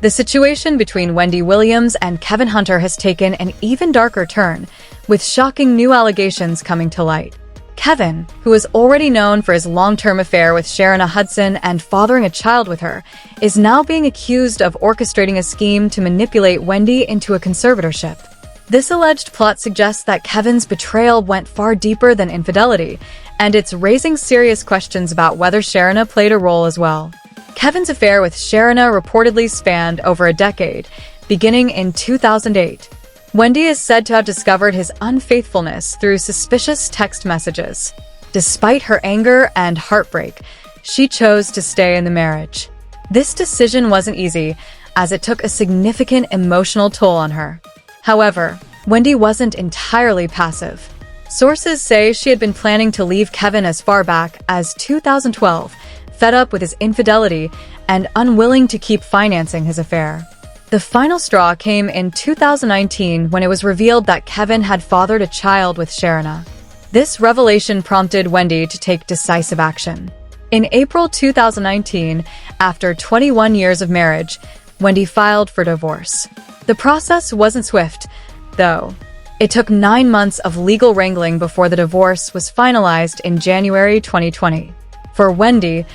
The situation between Wendy Williams and Kevin Hunter has taken an even darker turn, with shocking new allegations coming to light. Kevin, who is already known for his long-term affair with Sharina Hudson and fathering a child with her, is now being accused of orchestrating a scheme to manipulate Wendy into a conservatorship. This alleged plot suggests that Kevin's betrayal went far deeper than infidelity, and it's raising serious questions about whether Sharina played a role as well. Kevin's affair with Sharina reportedly spanned over a decade, beginning in 2008. Wendy is said to have discovered his unfaithfulness through suspicious text messages. Despite her anger and heartbreak, she chose to stay in the marriage. This decision wasn't easy, as it took a significant emotional toll on her. However, Wendy wasn't entirely passive. Sources say she had been planning to leave Kevin as far back as 2012, fed up with his infidelity and unwilling to keep financing his affair. The final straw came in 2019 when it was revealed that Kevin had fathered a child with Sharina. This revelation prompted Wendy to take decisive action. In April 2019, after 21 years of marriage, Wendy filed for divorce. The process wasn't swift, though. It took 9 months of legal wrangling before the divorce was finalized in January 2020. For Wendy,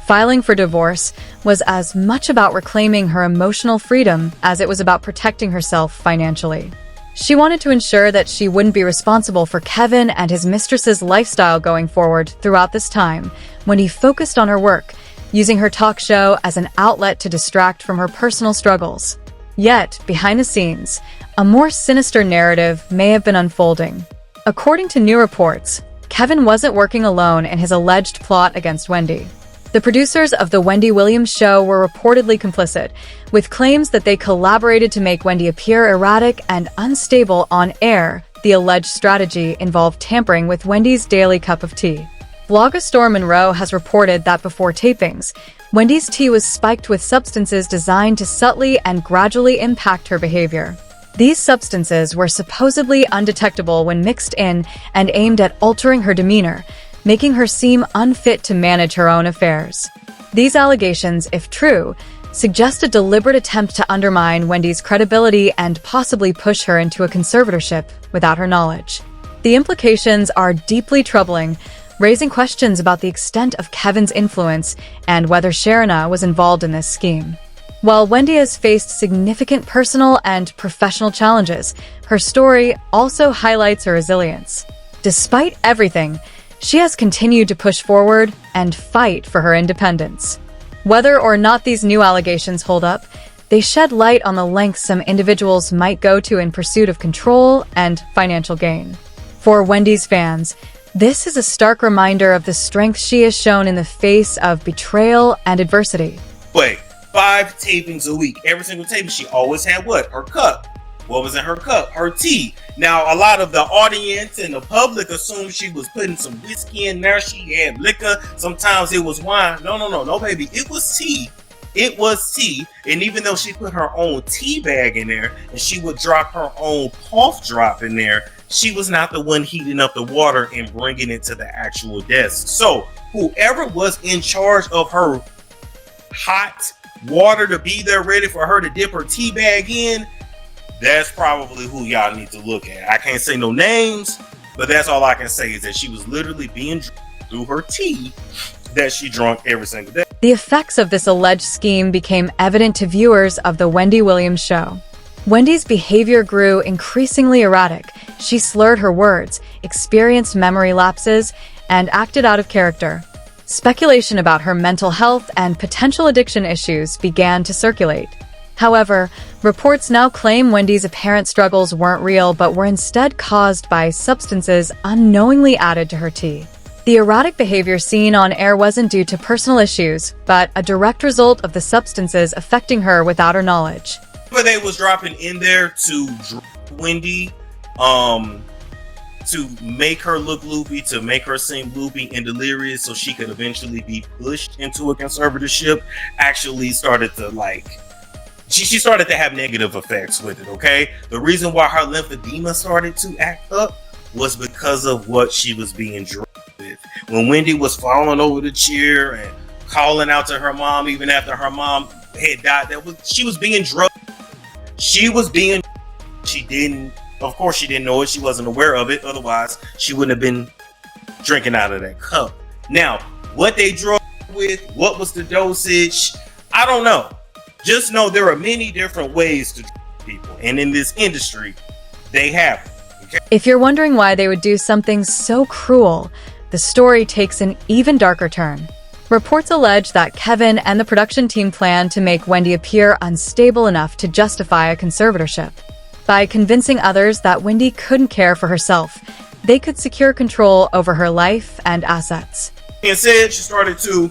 filing for divorce was as much about reclaiming her emotional freedom as it was about protecting herself financially. She wanted to ensure that she wouldn't be responsible for Kevin and his mistress's lifestyle going forward. Throughout this time, Wendy focused on her work, using her talk show as an outlet to distract from her personal struggles. Yet, behind the scenes, a more sinister narrative may have been unfolding. According to new reports, Kevin wasn't working alone in his alleged plot against Wendy. The producers of The Wendy Williams Show were reportedly complicit, with claims that they collaborated to make Wendy appear erratic and unstable on air. The alleged strategy involved tampering with Wendy's daily cup of tea. Blogger Storm Monroe has reported that before tapings, Wendy's tea was spiked with substances designed to subtly and gradually impact her behavior. These substances were supposedly undetectable when mixed in and aimed at altering her demeanor, making her seem unfit to manage her own affairs. These allegations, if true, suggest a deliberate attempt to undermine Wendy's credibility and possibly push her into a conservatorship without her knowledge. The implications are deeply troubling, raising questions about the extent of Kevin's influence and whether Sharina was involved in this scheme. While Wendy has faced significant personal and professional challenges, her story also highlights her resilience. Despite everything, she has continued to push forward and fight for her independence. Whether or not these new allegations hold up, they shed light on the lengths some individuals might go to in pursuit of control and financial gain. For Wendy's fans, this is a stark reminder of the strength she has shown in the face of betrayal and adversity. Wait, 5 tapings a week. Every single taping, she always had what? Her cup. What was in her cup? Her tea. Now, a lot of the audience and the public assumed she was putting some whiskey in there. She had liquor. Sometimes it was wine. No, baby. It was tea. It was tea. And even though she put her own tea bag in there and she would drop her own cough drop in there, she was not the one heating up the water and bringing it to the actual desk. So whoever was in charge of her hot water to be there ready for her to dip her tea bag in, that's probably who y'all need to look at. I can't say no names, but that's all I can say is that she was literally being drunk through her tea that she drank every single day. The effects of this alleged scheme became evident to viewers of The Wendy Williams Show. Wendy's behavior grew increasingly erratic. She slurred her words, experienced memory lapses, and acted out of character. Speculation about her mental health and potential addiction issues began to circulate. However, reports now claim Wendy's apparent struggles weren't real but were instead caused by substances unknowingly added to her tea. The erratic behavior seen on air wasn't due to personal issues, but a direct result of the substances affecting her without her knowledge. But they was dropping in there to drug Wendy, to make her look loopy, to make her seem loopy and delirious so she could eventually be pushed into a conservatorship, actually started to she started to have negative effects with it, okay? The reason why her lymphedema started to act up was because of what she was being drugged with. When Wendy was falling over the chair and calling out to her mom, even after her mom had died. She was being drugged. She didn't, of course she didn't know it. She wasn't aware of it. Otherwise, she wouldn't have been drinking out of that cup. Now, what they drug with, what was the dosage, I don't know. Just know there are many different ways to drug people. And in this industry, they have them. Okay? If you're wondering why they would do something so cruel, the story takes an even darker turn. Reports allege that Kevin and the production team planned to make Wendy appear unstable enough to justify a conservatorship. By convincing others that Wendy couldn't care for herself, they could secure control over her life and assets. Instead, she started to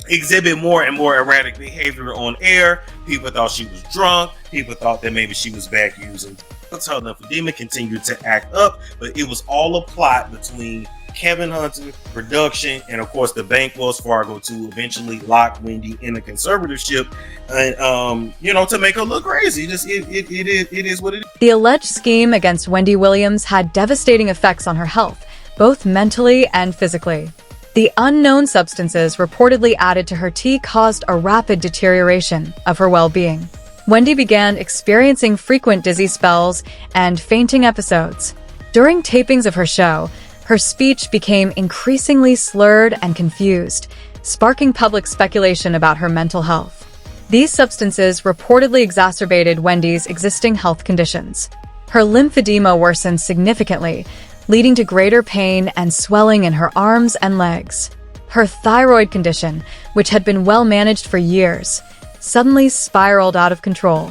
exhibit more and more erratic behavior on air. People thought she was drunk. People thought that maybe she was back using drugs. Her lymphedema continued to act up, but it was all a plot between Kevin Hunter, production, and of course the bank, Wells Fargo, to eventually lock Wendy in a conservatorship and to make her look crazy. It is what it is. The alleged scheme against Wendy Williams had devastating effects on her health, both mentally and physically. The unknown substances reportedly added to her tea caused a rapid deterioration of her well-being. Wendy began experiencing frequent dizzy spells and fainting episodes. During tapings of her show, her speech became increasingly slurred and confused, sparking public speculation about her mental health. These substances reportedly exacerbated Wendy's existing health conditions. Her lymphedema worsened significantly, leading to greater pain and swelling in her arms and legs. Her thyroid condition, which had been well managed for years, suddenly spiraled out of control.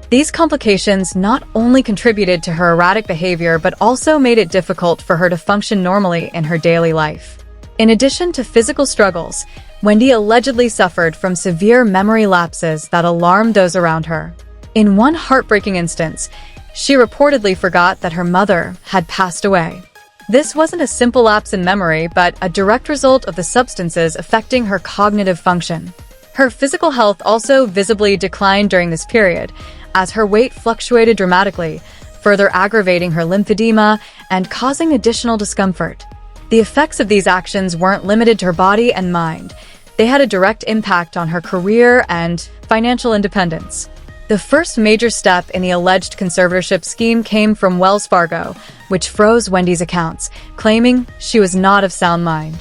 These complications not only contributed to her erratic behavior but also made it difficult for her to function normally in her daily life. In addition to physical struggles, Wendy allegedly suffered from severe memory lapses that alarmed those around her. In one heartbreaking instance, she reportedly forgot that her mother had passed away. This wasn't a simple lapse in memory, but a direct result of the substances affecting her cognitive function. Her physical health also visibly declined during this period, as her weight fluctuated dramatically, further aggravating her lymphedema and causing additional discomfort. The effects of these actions weren't limited to her body and mind. They had a direct impact on her career and financial independence. The first major step in the alleged conservatorship scheme came from Wells Fargo, which froze Wendy's accounts, claiming she was not of sound mind.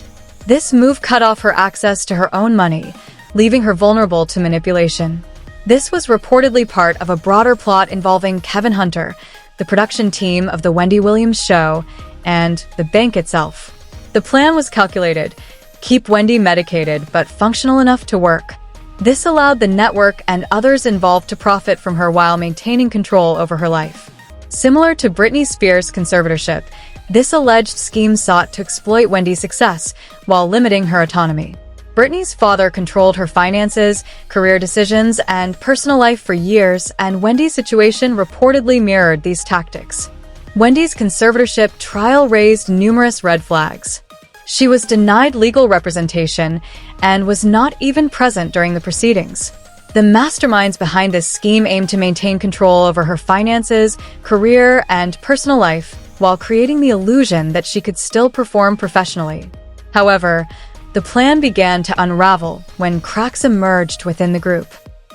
This move cut off her access to her own money, leaving her vulnerable to manipulation. This was reportedly part of a broader plot involving Kevin Hunter, the production team of The Wendy Williams Show, and the bank itself. The plan was calculated: keep Wendy medicated but functional enough to work. This allowed the network and others involved to profit from her while maintaining control over her life. Similar to Britney Spears' conservatorship, this alleged scheme sought to exploit Wendy's success while limiting her autonomy. Britney's father controlled her finances, career decisions, and personal life for years, and Wendy's situation reportedly mirrored these tactics. Wendy's conservatorship trial raised numerous red flags. She was denied legal representation and was not even present during the proceedings. The masterminds behind this scheme aimed to maintain control over her finances, career, and personal life while creating the illusion that she could still perform professionally. However, the plan began to unravel when cracks emerged within the group.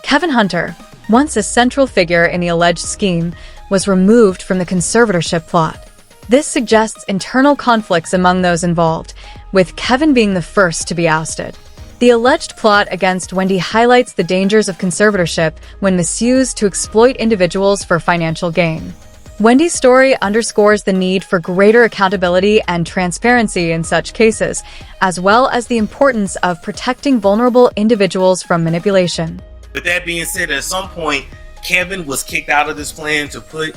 Kevin Hunter, once a central figure in the alleged scheme, was removed from the conservatorship plot. This suggests internal conflicts among those involved, with Kevin being the first to be ousted. The alleged plot against Wendy highlights the dangers of conservatorship when misused to exploit individuals for financial gain. Wendy's story underscores the need for greater accountability and transparency in such cases, as well as the importance of protecting vulnerable individuals from manipulation. With that being said, at some point, Kevin was kicked out of this plan to put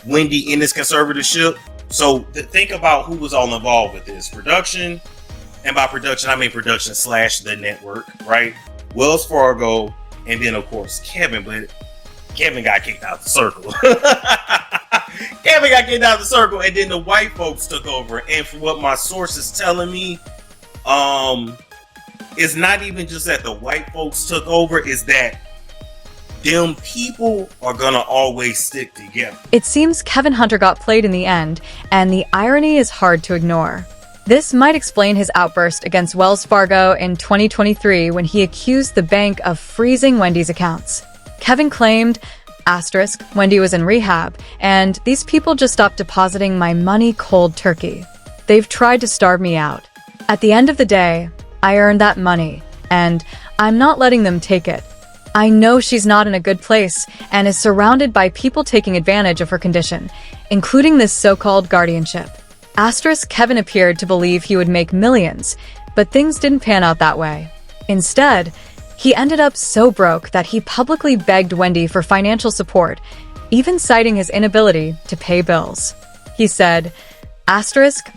Wendy in this conservatorship. So think about who was all involved with this. Production, and by production, I mean production / the network, right? Wells Fargo, and then of course Kevin, but Kevin got kicked out the circle. Kevin got kicked out of the circle, and then the white folks took over. And from what my source is telling me, it's not even just that the white folks took over, is that them people are gonna always stick together. It seems Kevin Hunter got played in the end, and the irony is hard to ignore. This might explain his outburst against Wells Fargo in 2023 when he accused the bank of freezing Wendy's accounts. Kevin claimed, Wendy was in rehab, and these people just stopped depositing my money cold turkey. They've tried to starve me out. At the end of the day, I earned that money, and I'm not letting them take it. I know she's not in a good place and is surrounded by people taking advantage of her condition, including this so-called guardianship. Kevin appeared to believe he would make millions, but things didn't pan out that way. Instead, he ended up so broke that he publicly begged Wendy for financial support, even citing his inability to pay bills. He said, I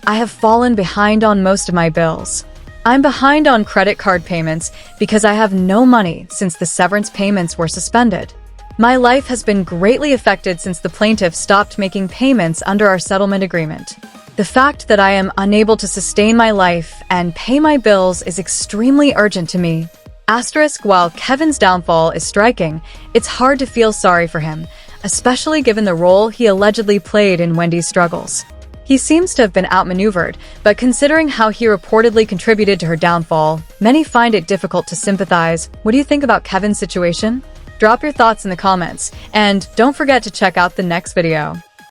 have fallen behind on most of my bills. I'm behind on credit card payments because I have no money since the severance payments were suspended. My life has been greatly affected since the plaintiff stopped making payments under our settlement agreement. The fact that I am unable to sustain my life and pay my bills is extremely urgent to me. While Kevin's downfall is striking, it's hard to feel sorry for him, especially given the role he allegedly played in Wendy's struggles. He seems to have been outmaneuvered, but considering how he reportedly contributed to her downfall, many find it difficult to sympathize. What do you think about Kevin's situation? Drop your thoughts in the comments, and don't forget to check out the next video.